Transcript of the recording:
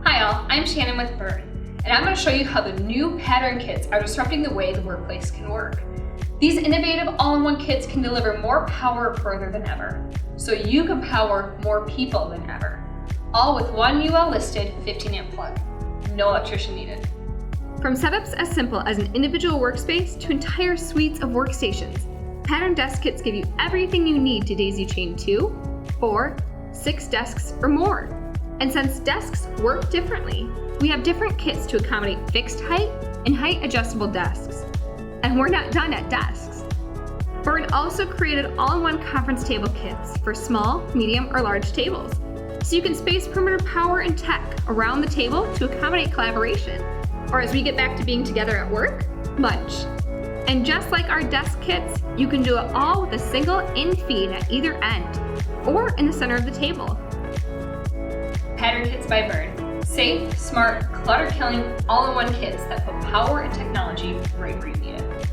Hi all, I'm Shannon with Burn, and I'm going to show you how the new pattern kits are disrupting the way the workplace can work. These innovative all-in-one kits can deliver more power further than ever, so you can power more people than ever. All with one UL-listed 15-amp plug. No electrician needed. From setups as simple as an individual workspace to entire suites of workstations, pattern desk kits give you everything you need to daisy chain 2, 4, 6 desks or more. And since desks work differently, we have different kits to accommodate fixed height and height adjustable desks. And we're not done at desks. Burn also created all-in-one conference table kits for small, medium, or large tables, so you can space perimeter power and tech around the table to accommodate collaboration, or as we get back to being together at work, lunch. And just like our desk kits, you can do it all with a single in feed at either end, or in the center of the table. Pattern Kits by Burn. Safe, smart, clutter-killing, all-in-one kits that put power and technology right where you need it.